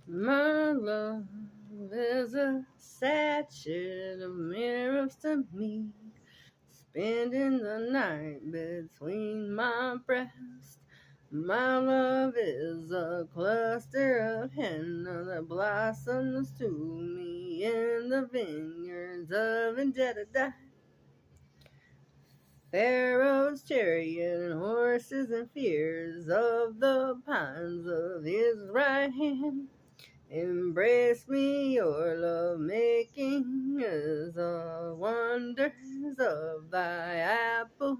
My love is a sachet of mirrors to me, spending the night between my breasts. My love is a cluster of henna that blossoms to me in the vineyards of Jedediah. Pharaoh's chariot and horses and fears of the pines of his right hand. Embrace me, your love making is the wonders of thy apples.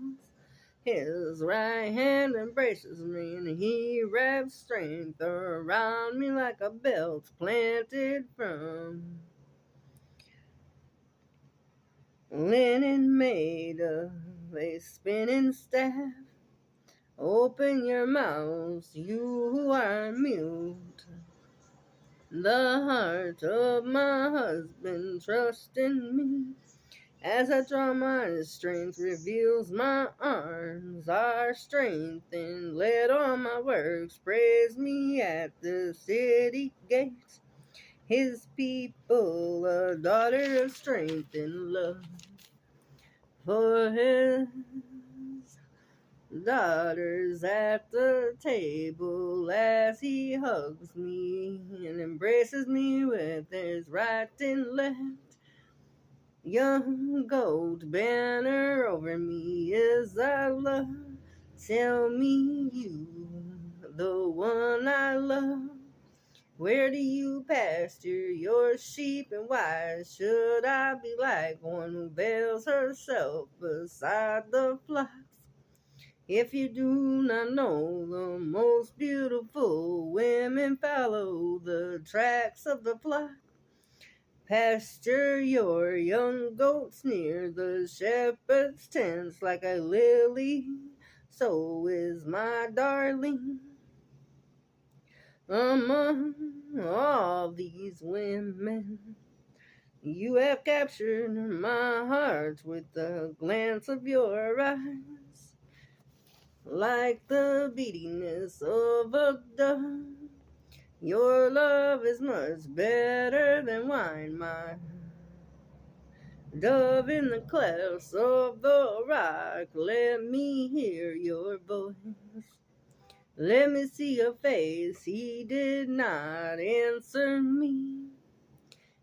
His right hand embraces me, and he wraps strength around me like a belt planted from linen made of a spinning staff. Open your mouths, you who are mute. The heart of my husband trusts in me. As I draw my strength, reveals my arms are strengthened. Let all my works praise me at the city gates. His people, a daughter of strength and love. For his daughters at the table as he hugs me and embraces me with his right and left. Young gold banner over me is thy love. Tell me you, the one I love. Where do you pasture your sheep, and why should I be like one who veils herself beside the flocks? If you do not know, the most beautiful women follow the tracks of the flock. Pasture your young goats near the shepherd's tents like a lily, so is my darling. Among all these women, you have captured my heart with the glance of your eyes, like the beatiness of a dove. Your love is much better than wine, my dove in the clefts of the rock. Let me hear your voice. Let me see your face. He did not answer me.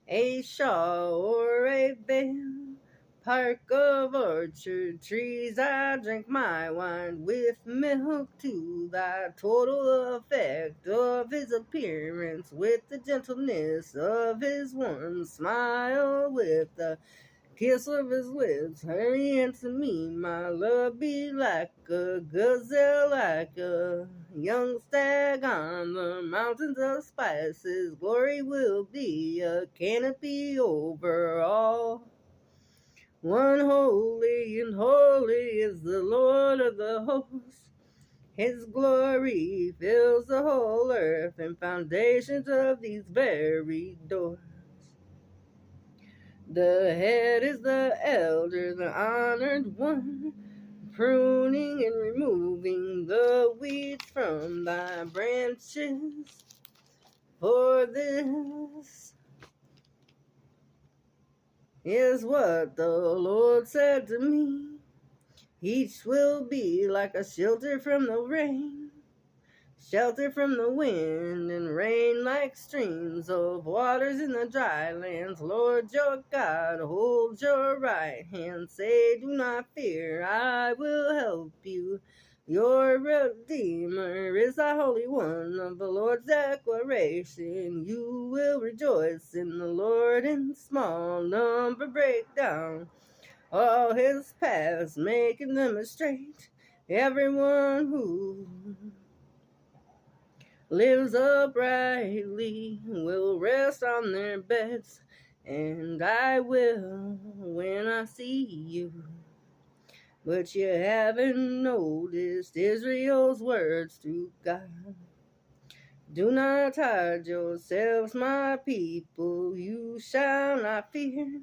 A shawl or a veil, park of orchard trees, I drank my wine with milk to the total effect of his appearance, with the gentleness of his warm smile, with the kiss of his lips. Hurry into me, my love, be like a gazelle, like a young stag on the mountains of spices. Glory will be a canopy over all. One holy and holy is the Lord of the hosts. His glory fills the whole earth, and foundations of these very doors. The head is the elder, the honored one, pruning and removing the weeds from thy branches. For this is what the Lord said to me. Each will be like a shelter from the rain, shelter from the wind and rain, like streams of waters in the dry lands. Lord your God, hold your right hand, say, do not fear, I will help you. Your Redeemer is the Holy One of the Lord's declaration. You will rejoice in the Lord, in small number break down all his paths, making them straight. Everyone who lives uprightly will rest on their beds, and I will when I see you. But you haven't noticed Israel's words to God. Do not hide yourselves, my people, you shall not fear.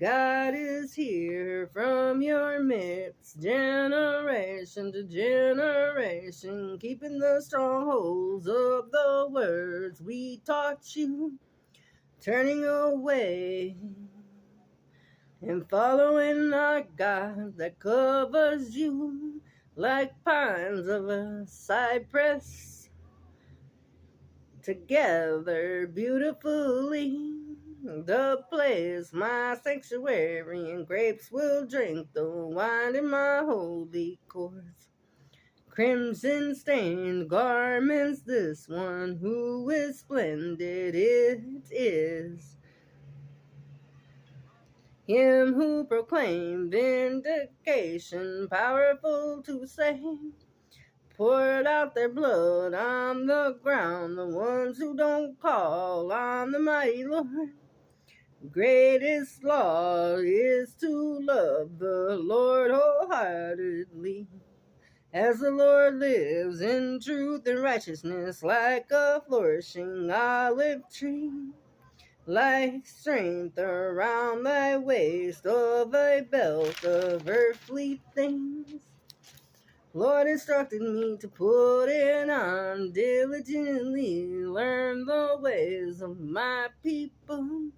God is here from your midst, generation to generation, keeping the strongholds of the words we taught you, turning away and following our God that covers you like pines of a cypress, together beautifully. The place, my sanctuary, and grapes will drink the wine in my holy courts. Crimson stained garments, this one who is splendid, it is him who proclaimed vindication, powerful to save. Poured out their blood on the ground, the ones who don't call on the mighty Lord. Greatest law is to love the Lord wholeheartedly, as the Lord lives in truth and righteousness, like a flourishing olive tree, like strength around thy waist of a belt of earthly things. Lord instructed me to put it on, diligently learn the ways of my people.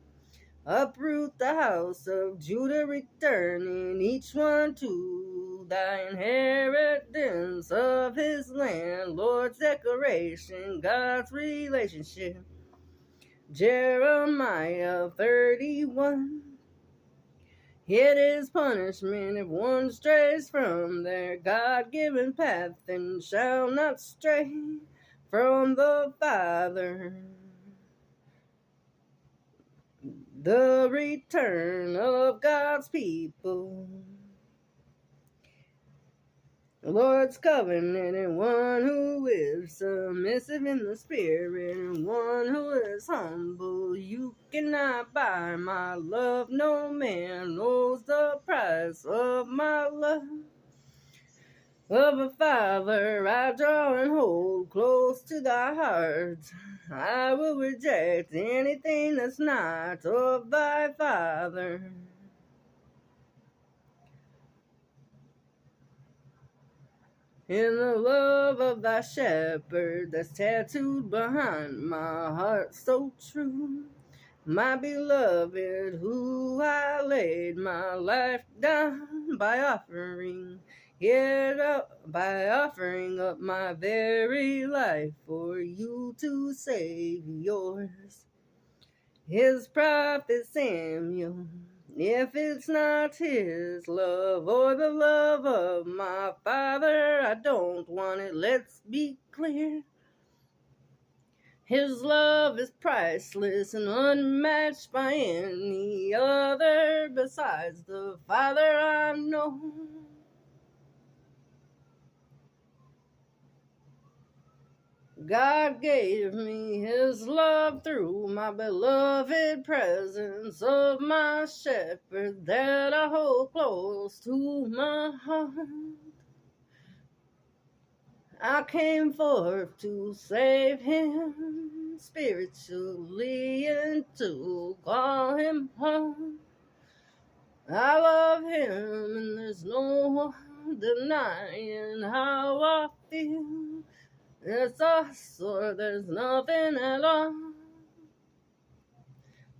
Uproot the house of Judah, returning each one to thy inheritance of his land. Lord's declaration, God's relationship. Jeremiah 31. It is punishment if one strays from their God-given path and shall not stray from the Father. The return of God's people. The Lord's covenant, and one who is submissive in the spirit, and one who is humble. You cannot buy my love, no man knows the price of my love. Of a Father I draw and hold close to thy heart. I will reject anything that's not of thy Father. In the love of thy shepherd that's tattooed behind my heart so true, my beloved, who I laid my life down by offering up my very life for you to save yours. His prophet Samuel, if it's not his love or the love of my Father, I don't want it, let's be clear. His love is priceless and unmatched by any other besides the Father I know. God gave me his love through my beloved presence of my shepherd that I hold close to my heart. I came forth to save him spiritually and to call him home. I love him and there's no denying how I feel. It's us or there's nothing at all.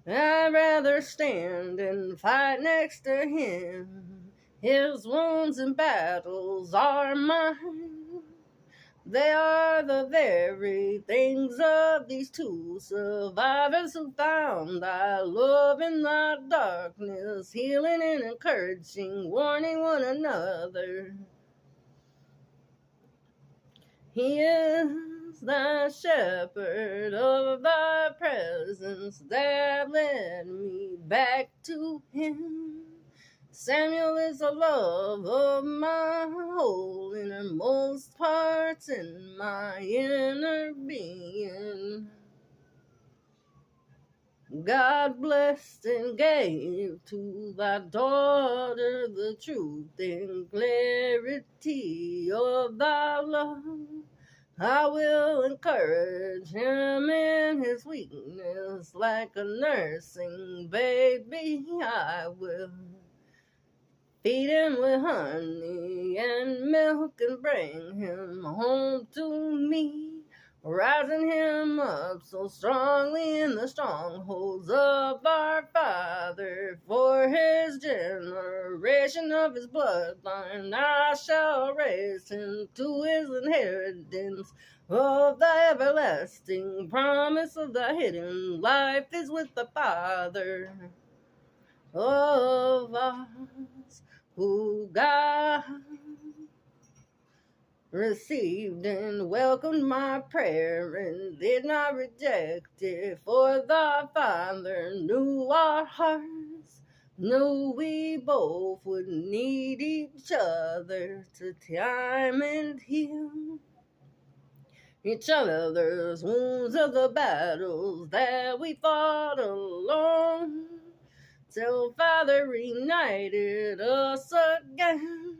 I'd rather stand and fight next to him. His wounds and battles are mine. They are the very things of these two survivors who found thy love in thy darkness, healing and encouraging, warning one another. He is thy shepherd of thy presence that led me back to him. Samuel is the love of my whole innermost parts in my inner being. God blessed and gave to thy daughter the truth and clarity of thy love. I will encourage him in in his weakness, like a nursing baby, I will feed him with honey and milk and bring him home to me, rising him up so strongly in the strongholds of our Father. For his generation of his bloodline, I shall raise him to his inheritance of the everlasting promise of the hidden life is with the Father of us, who God received and welcomed my prayer and did not reject it. For the Father knew our hearts, knew we both would need each other to time and heal each other's wounds of the battles that we fought alone, till Father reunited us again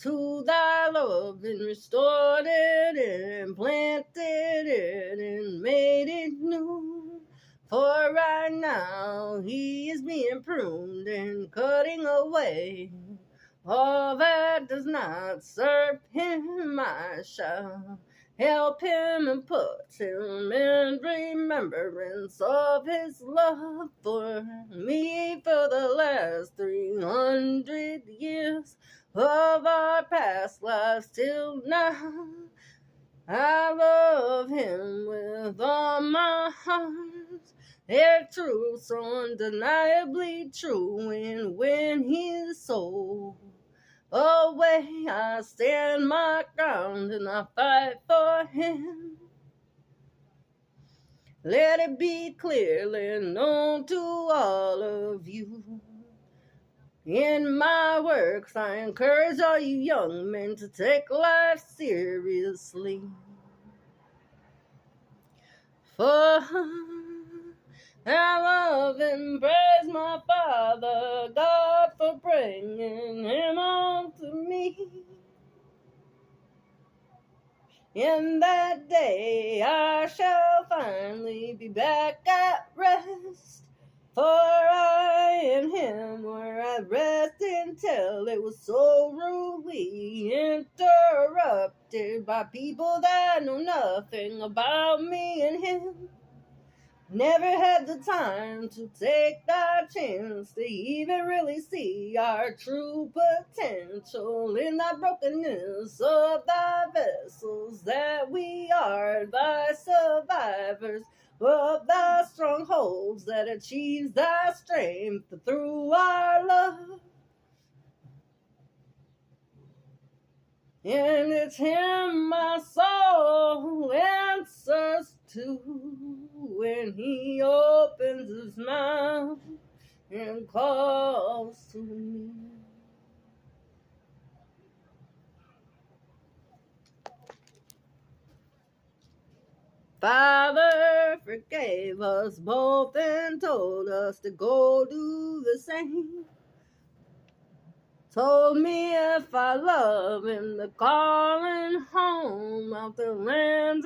to thy love and restored it and planted it and made it new. For right now he is being pruned and cutting away all that does not serve him. I shall help him and put him in remembrance of his love for me for the last 300 years of our past lives till now. I love him with all my heart. They're true, so undeniably true, and when he's sold away, I stand my ground and I fight for him. Let it be clearly known to all of you. In my works, I encourage all you young men to take life seriously. For I love and praise my Father God for bringing him on to me. In that day I shall finally be back at rest, for I and him were at rest until it was so rudely interrupted by people that know nothing about me and him. Never had the time to take that chance to even really see our true potential in the brokenness of thy vessels, that we are thy survivors of thy strongholds that achieves thy strength through our love. And it's him my soul answers to when he opens his mouth and calls to me. Father forgave us both and told us to go do the same. Told me if I love him, the calling home out the lands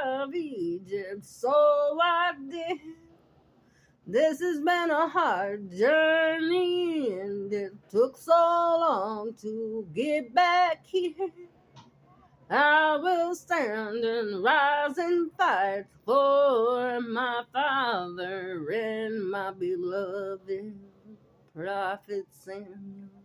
of Egypt. So I did. This has been a hard journey, and it took so long to get back here. I will stand and rise and fight for my Father and my beloved Prophet Samuel.